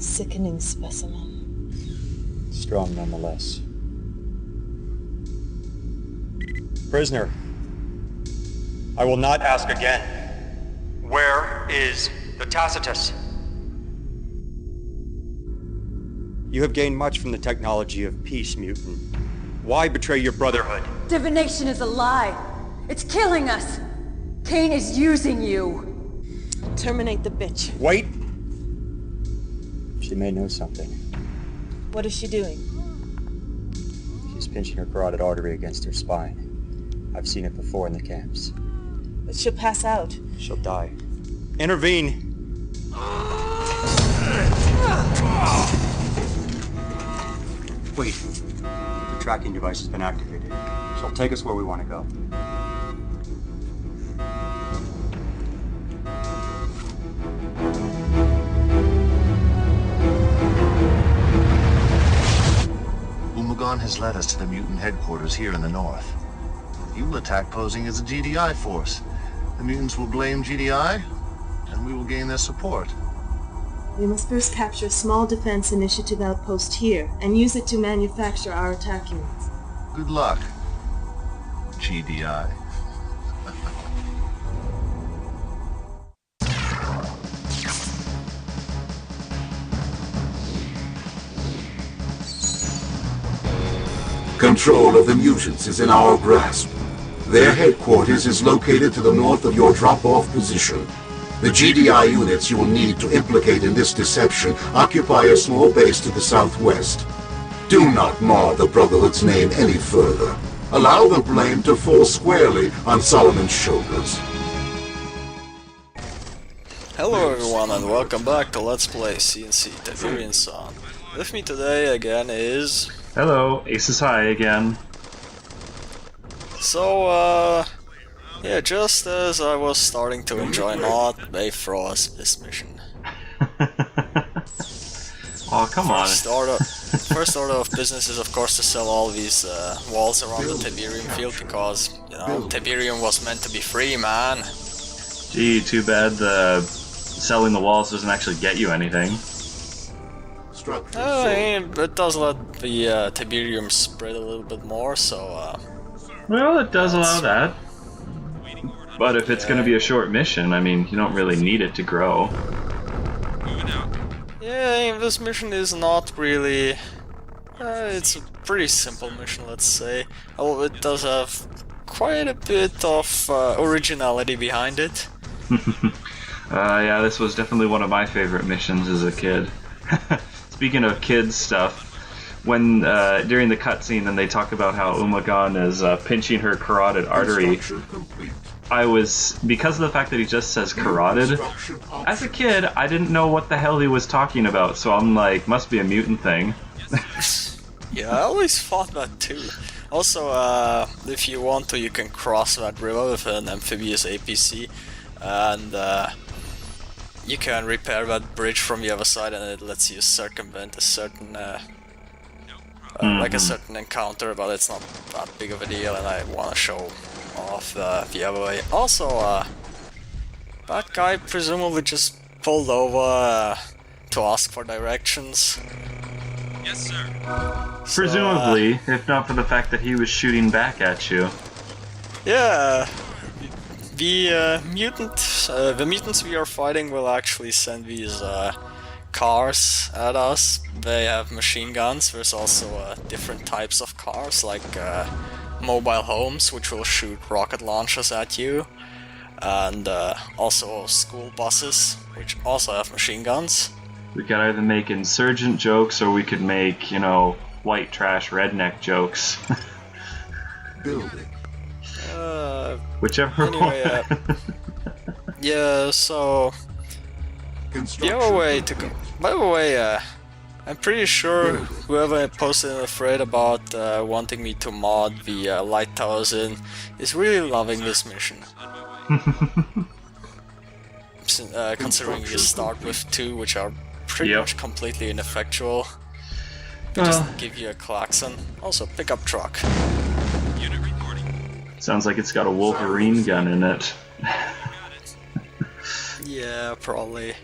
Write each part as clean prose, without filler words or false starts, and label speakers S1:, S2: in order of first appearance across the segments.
S1: Sickening specimen.
S2: Strong nonetheless. Prisoner, I will not ask again. Where is the Tacitus? You have gained much from the technology of peace, mutant. Why betray your brotherhood?
S3: Divination is a lie. It's killing us. Cain is using you.
S1: Terminate the bitch.
S2: Wait! She may know something.
S1: What is she doing?
S2: She's pinching her carotid artery against her spine. I've seen it before in the camps.
S1: But she'll pass out.
S2: She'll die. Intervene! Wait. The tracking device has been activated. She'll take us where we want to go.
S4: Umagon has led us to the mutant headquarters here in the north. You will attack posing as a GDI force. The mutants will blame GDI, and we will gain their support.
S1: We must first capture a small defense initiative outpost here, and use it to manufacture our attack units.
S4: Good luck, GDI.
S5: Control of the mutants is in our grasp. Their headquarters is located to the north of your drop-off position. The GDI units you will need to implicate in this deception occupy a small base to the southwest. Do not mar the Brotherhood's name any further. Allow the blame to fall squarely on Solomon's shoulders.
S6: Hello everyone and welcome back to Let's Play CNC Tiberian Son. With me today again is...
S7: Hello, Aces High again.
S6: So, yeah, just as I was starting to enjoy not Bifrost this mission.
S7: Oh, come on.
S6: First order of business is of course to sell all these walls around the Tiberian field because, you know, Tiberian was meant to be free, man.
S7: Gee, too bad selling the walls doesn't actually get you anything.
S6: I mean, it does let the Tiberium spread a little bit more, so...
S7: Well, it does allow that. But if it's going to be a short mission, I mean, you don't really need it to grow.
S6: Yeah, I mean, this mission is not really... it's a pretty simple mission, let's say. Although it does have quite a bit of originality behind it.
S7: Yeah, this was definitely one of my favorite missions as a kid. Speaking of kids stuff, when during the cutscene and they talk about how Umagon is pinching her carotid artery, I was, because of the fact that he just says carotid, as a kid I didn't know what the hell he was talking about, so I'm like, must be a mutant thing.
S6: Yeah, I always thought that too. Also, if you want to, you can cross that river with an amphibious APC, and you can repair that bridge from the other side, and it lets you circumvent a certain, like a certain encounter, but it's not that big of a deal, and I want to show off the other way. Also, that guy presumably just pulled over to ask for directions.
S8: Yes, sir.
S6: So,
S7: Presumably, if not for the fact that he was shooting back at you.
S6: yeah. The mutants we are fighting will actually send these cars at us. They have machine guns. There's also different types of cars, like mobile homes, which will shoot rocket launchers at you, and also school buses, which also have machine guns.
S7: We could either make insurgent jokes, or we could make, you know, white trash redneck jokes.
S5: Building.
S7: Whichever
S6: Anyway,
S7: one.
S6: yeah, so the other way to go. By the way, I'm pretty sure whoever posted a thread about wanting me to mod the light towers in is really loving this mission. Considering you start with 2, which are pretty much completely ineffectual. They just give you a klaxon. Also, pickup truck.
S8: Unit reporting.
S7: Sounds like it's got a Wolverine gun in it.
S6: Yeah, probably.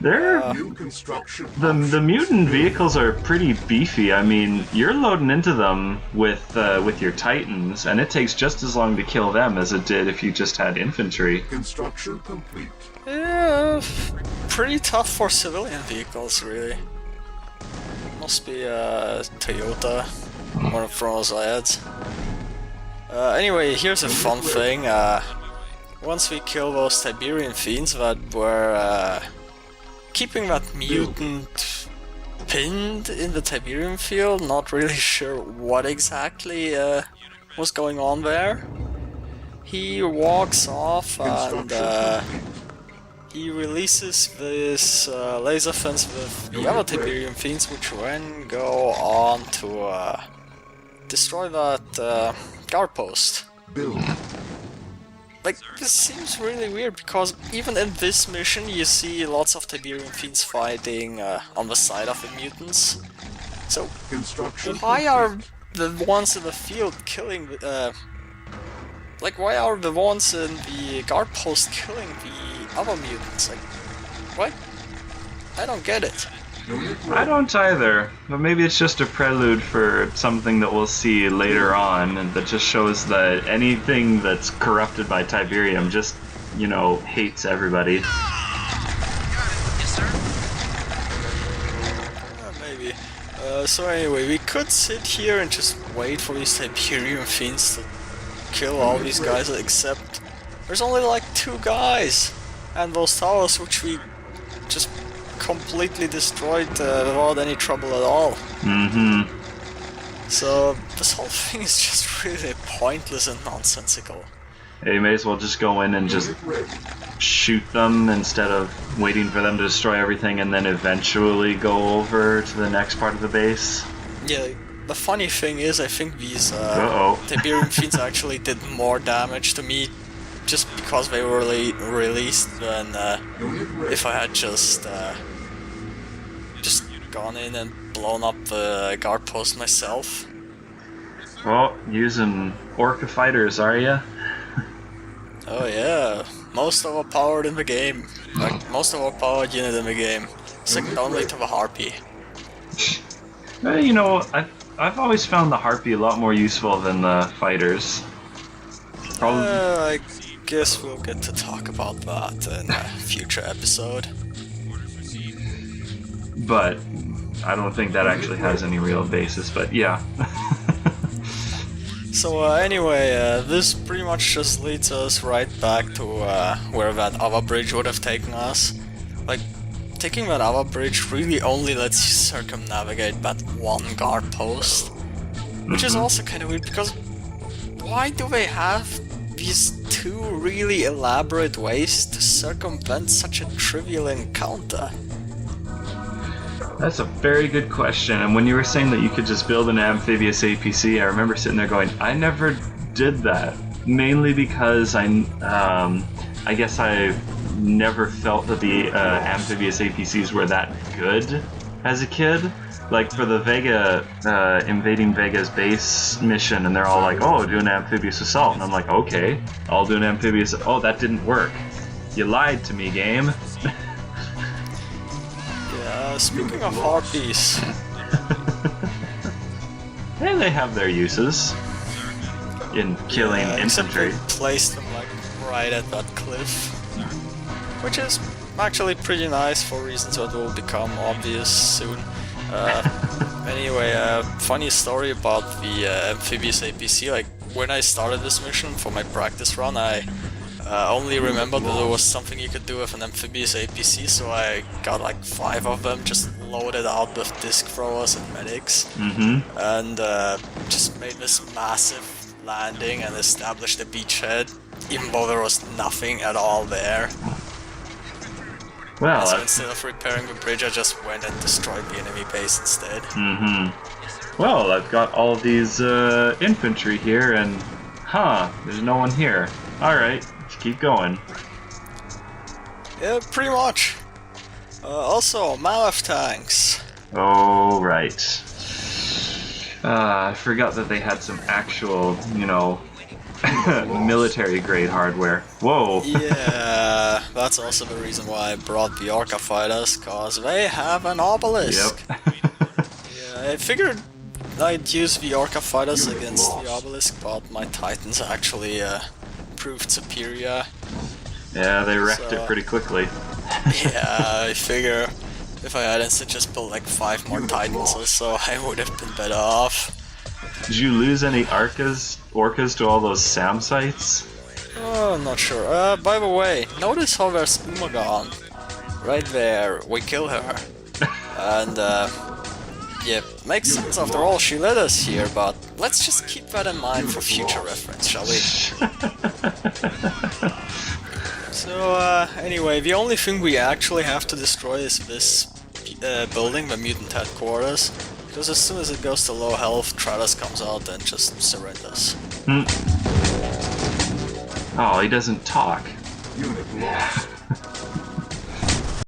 S7: They're
S5: New construction.
S7: the mutant vehicles are pretty beefy. I mean, you're loading into them with your Titans, and it takes just as long to kill them as it did if you just had infantry.
S5: Construction complete.
S6: Yeah, pretty tough for civilian vehicles, really. Must be Toyota, one of those ads. Anyway, here's a fun thing. Once we kill those Tiberian fiends that were keeping that mutant pinned in the Tiberian field, not really sure what exactly was going on there. He walks off and he releases this laser fence with the other Tiberian fiends, which then go on to destroy that guard post.
S5: Build.
S6: Like, this seems really weird, because even in this mission you see lots of Tiberian fiends fighting on the side of the mutants. So,
S5: Construction
S6: why are the ones in the field killing like, why are the ones in the guard post killing the other mutants? Like, what? I don't get it.
S7: I don't either, but maybe it's just a prelude for something that we'll see later on, and that just shows that anything that's corrupted by Tiberium just, you know, hates everybody.
S8: Yes, sir.
S6: Maybe. So anyway, we could sit here and just wait for these Tiberian fiends to kill all these guys, except there's only like 2 guys, and those towers which we just completely destroyed without any trouble at all.
S7: Mm-hmm.
S6: So this whole thing is just really pointless and nonsensical.
S7: Yeah, you may as well just go in and just shoot them instead of waiting for them to destroy everything and then eventually go over to the next part of the base.
S6: Yeah, the funny thing is, I think these
S7: Uh-oh.
S6: Tiberian fiends actually did more damage to me just because they were released than if I had just gone in and blown up the guard post myself.
S7: Well, using Orca fighters, are ya?
S6: Oh yeah, most overpowered in the game. Like, most overpowered unit in the game. Second only to the Harpy.
S7: You know, I've always found the Harpy a lot more useful than the fighters. Probably.
S6: I guess we'll get to talk about that in a future episode.
S7: But I don't think that actually has any real basis, but yeah.
S6: So anyway, this pretty much just leads us right back to where that other bridge would have taken us. Like, taking that other bridge really only lets you circumnavigate that one guard post. Which is also kind of weird, because why do they have these 2 really elaborate ways to circumvent such a trivial encounter?
S7: That's a very good question, and when you were saying that you could just build an amphibious APC, I remember sitting there going, I never did that. Mainly because I guess I never felt that the amphibious APCs were that good as a kid. Like for the Vega, invading Vega's base mission, and they're all like, oh, do an amphibious assault. And I'm like, okay, I'll do an amphibious, oh, that didn't work. You lied to me, game.
S6: Yeah, speaking of harpies.
S7: And they have their uses in killing infantry.
S6: Except they placed them like right at that cliff. Which is actually pretty nice for reasons that will become obvious soon. Anyway, funny story about the amphibious APC. Like, when I started this mission for my practice run, I only remembered that there was something you could do with an amphibious APC, so I got like 5 of them, just loaded out with disc throwers and medics, and just made this massive landing and established a beachhead, even though there was nothing at all there.
S7: Well,
S6: so instead of repairing the bridge, I just went and destroyed the enemy base instead.
S7: Well, I've got all these infantry here, and there's no one here. Alright, let's keep going.
S6: Yeah, pretty much. Also, Mammoth tanks.
S7: Oh, right. I forgot that they had some actual, you know, Military-grade hardware. Whoa.
S6: Yeah, that's also the reason why I brought the Orca fighters, cause they have an obelisk.
S7: Yep.
S6: Yeah, I figured I'd use the Orca fighters against the obelisk, but my Titans actually proved superior.
S7: Yeah, they wrecked
S6: So-
S7: it pretty quickly.
S6: Yeah, I figure if I had instead just built like 5 more Titans or so, I would have been better off.
S7: Did you lose any orcas to all those SAM sites?
S6: Oh, I'm not sure. By the way, notice how there's Umagon. Right there, we kill her. And, yeah, makes sense after all, she led us here, but let's just keep that in mind for future reference, shall we? So, anyway, the only thing we actually have to destroy is this building, the mutant headquarters. Because as soon as it goes to low health, Tratus comes out and just surrenders.
S7: Oh, he doesn't talk.
S5: Unit lost.